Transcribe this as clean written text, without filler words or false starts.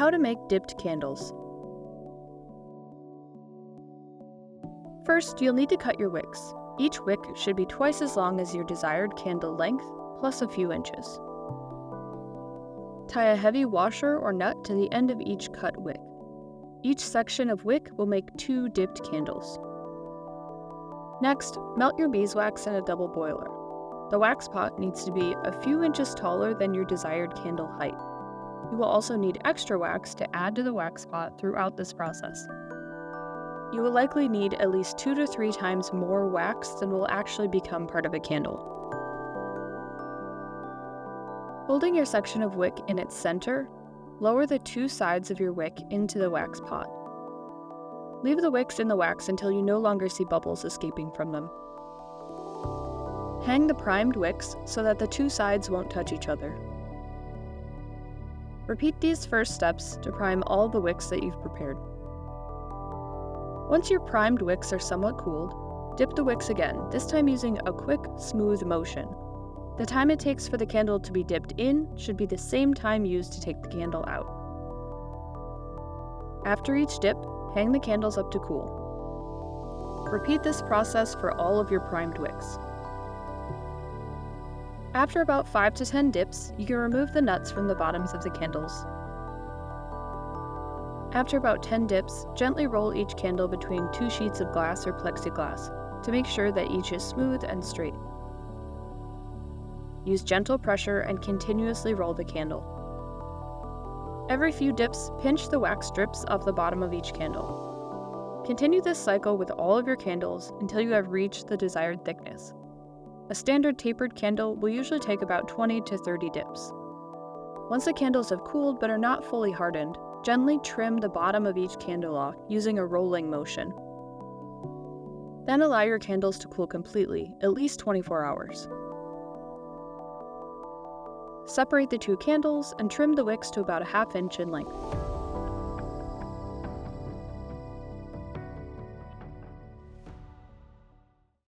How to make dipped candles. First, you'll need to cut your wicks. Each wick should be twice as long as your desired candle length, plus a few inches. Tie a heavy washer or nut to the end of each cut wick. Each section of wick will make 2 dipped candles. Next, melt your beeswax in a double boiler. The wax pot needs to be a few inches taller than your desired candle height. You will also need extra wax to add to the wax pot throughout this process. You will likely need at least 2 to 3 times more wax than will actually become part of a candle. Holding your section of wick in its center, lower the 2 sides of your wick into the wax pot. Leave the wicks in the wax until you no longer see bubbles escaping from them. Hang the primed wicks so that the 2 sides won't touch each other. Repeat these first steps to prime all the wicks that you've prepared. Once your primed wicks are somewhat cooled, dip the wicks again, this time using a quick, smooth motion. The time it takes for the candle to be dipped in should be the same time used to take the candle out. After each dip, hang the candles up to cool. Repeat this process for all of your primed wicks. After about 5 to 10 dips, you can remove the nuts from the bottoms of the candles. After about 10 dips, gently roll each candle between 2 sheets of glass or plexiglass to make sure that each is smooth and straight. Use gentle pressure and continuously roll the candle. Every few dips, pinch the wax strips off the bottom of each candle. Continue this cycle with all of your candles until you have reached the desired thickness. A standard tapered candle will usually take about 20 to 30 dips. Once the candles have cooled but are not fully hardened, gently trim the bottom of each candle off using a rolling motion. Then allow your candles to cool completely, at least 24 hours. Separate the 2 candles and trim the wicks to about a ½ inch in length.